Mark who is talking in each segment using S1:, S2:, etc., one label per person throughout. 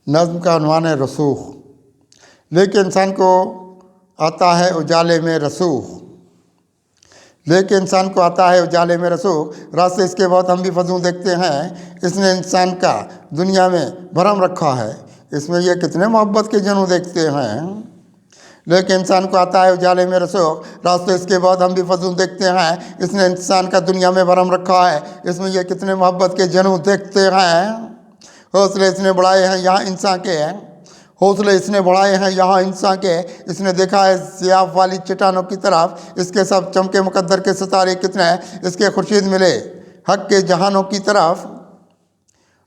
S1: नज़्म का उन्वान है रसूख। लेकिन इंसान को आता है उजाले में रसूख, लेकिन इंसान को आता है उजाले में रसूख। रास्ते इसके बहुत हम भी फजूल देखते हैं। इसने इंसान का दुनिया में भरम रखा है, इसमें ये कितने मोहब्बत के जनू देखते हैं। लेकिन इंसान को आता है उजाले में रसूख, रास्ते इसके बाद हम भी फजूल देखते हैं। इसने इंसान का दुनिया में भरम रखा है, इसमें ये कितने मोहब्बत के जनू देखते हैं। हौसले इसने बढ़ाए हैं यहाँ इंसान के, हौसले इसने बढ़ाए हैं यहाँ इंसान के। इसने देखा है सियाफ वाली चट्टानों की तरफ, इसके सब चमके मुकद्दर के सितारे कितने, इसके खुर्शीद मिले हक के जहानों की तरफ।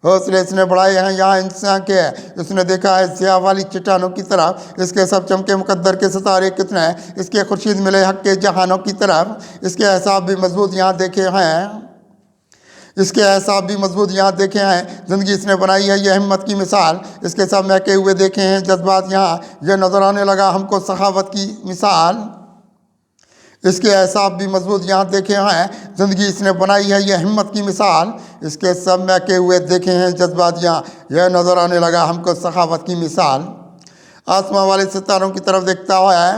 S1: हौसले इसने बढ़ाए हैं यहाँ इंसान के, इसने देखा है सियाफ वाली चट्टानों की तरफ, इसके सब चमके मुकद्दर के सितारे कितने, इसके खुर्शीद मिले हक के जहानों की तरफ। इसके एहसाब भी मजबूत यहाँ देखे हैं, इसके एहसाब भी मजबूत यहाँ देखे हैं। ज़िंदगी इसने बनाई है ये हिम्मत की मिसाल, इसके सब महके हुए देखे हैं जज्बात यहाँ, यह नज़र आने लगा हमको सखावत की मिसाल। इसके एहसाब भी मजबूत यहाँ देखे हैं, ज़िंदगी इसने बनाई है ये हिम्मत की मिसाल। इसके सब महके हुए देखे हैं जज्बात यहाँ, यह नज़र आने लगा हमको सखावत की मिसाल। आसमां वाले सितारों की तरफ देखता है,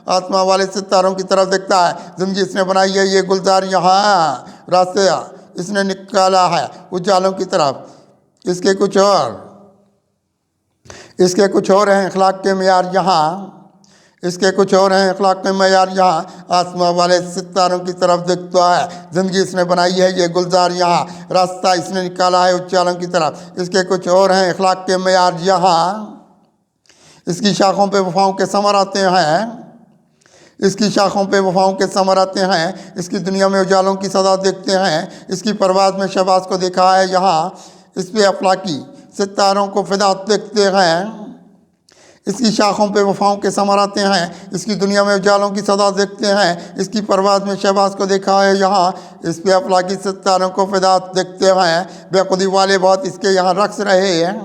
S1: आसमां वाले सितारों की तरफ देखता है। ज़िंदगी इसने बनाई है ये गुलजार यहाँ, रास्ते इसने निकाला है उजालों की तरफ। इसके कुछ और हैं अखलाक के मयार यहाँ, इसके कुछ और हैं अखलाक के मयार यहाँ। आसमां वाले सितारों की तरफ देखता है, ज़िंदगी इसने बनाई है ये गुलजार यहाँ, रास्ता इसने निकाला है उजालों की तरफ। इसके कुछ और हैं अखलाक के मयार यहाँ। इसकी शाखों पे वफाओं के समर आते हैं, इसकी शाखों पे वफाओं के समर आते हैं। इसकी दुनिया में उजालों की सदा देखते हैं, इसकी परवाज़ में शहबाज को देखा है यहाँ। इस पे अफलाकी सितारों को फिदा देखते हैं, इसकी शाखों पे वफाओं के समर आते हैं। इसकी दुनिया में उजालों की सदा देखते हैं, इसकी परवाज़ में शहबाज को देखा है यहाँ। इस पे अफलाकी सितारों को फिदा देखते हैं। बेखुदी वाले बहुत इसके यहाँ रक्स रहे हैं,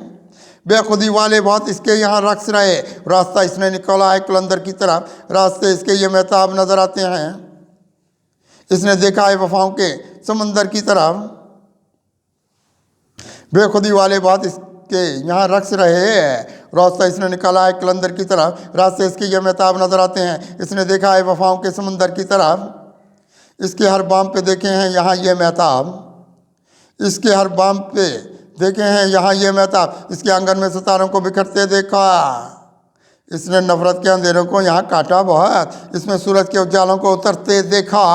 S1: बेखुदी वाले बहुत इसके यहाँ रक्स रहे। रास्ता इसने निकाला है कलंदर की तरफ, रास्ते इसके ये महताब नज़र आते हैं। इसने देखा है वफाओं के समंदर की तरफ, बेखुदी वाले बहुत इसके यहाँ रक्स रहे। रास्ता इसने निकाला है कलंदर की तरफ, रास्ते इसके ये महताब नज़र आते हैं। इसने देखा है वफाओं के समंदर की तरफ, इसके हर बाम पे देखे हैं यहाँ ये महताब, इसके हर बाम पे देखे हैं यहाँ ये महताब। इसके आंगन में सितारों को बिखरते देखा, इसने नफरत के अंधेरों को यहाँ काटा बहुत, इसमें सूरज के उजालों को उतरते देखा।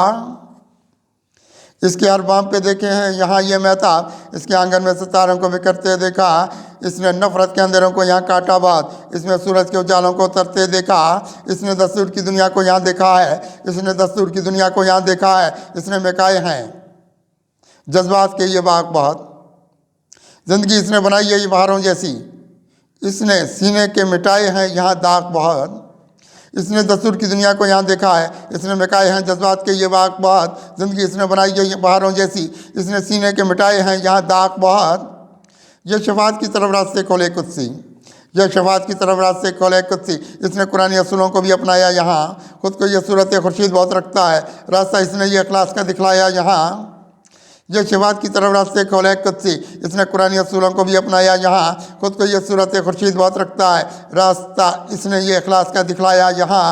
S1: इसके हर बाम पे देखे हैं यहाँ ये महताब, इसके आंगन में सितारों को बिखरते देखा। इसने नफरत के अंधेरों को यहाँ काटा बहुत, इसमें सूरज के उजालों को उतरते देखा। इसने दस्तूर की दुनिया को यहाँ देखा है, इसने दस्तूर की दुनिया को यहाँ देखा है। इसने महकाए हैं जज्बात के ये बाग बहुत, ज़िंदगी इसने बनाई है ये बहारों जैसी, इसने सीने के मिटाए हैं यहाँ दाग बहुत। इसने दस्तूर की दुनिया को यहाँ देखा है, इसने मिटाए हैं जज्बात के ये बाग बहुत। ज़िंदगी इसने बनाई है ये बहारों जैसी, इसने सीने के मिटाए हैं यहाँ दाग बहुत। यह शफात की तरफ रास्ते खोले कुत्सी, यह शफात की तरफ रास्ते खोले कुत्सी। इसने कुरानी असूलों को भी अपनाया यहाँ, खुद को यह सूरत खुर्शीद बहुत रखता है, रास्ता इसने ये अखलास का दिखलाया यहाँ। यह शफात की तरफ रास्ते खोले कुत्सी, इसने कुरानी असूलों को भी अपनाया यहाँ, खुद को यह सूरत खुर्शीद बहुत रखता है, रास्ता इसने ये अखलास का दिखलाया यहाँ।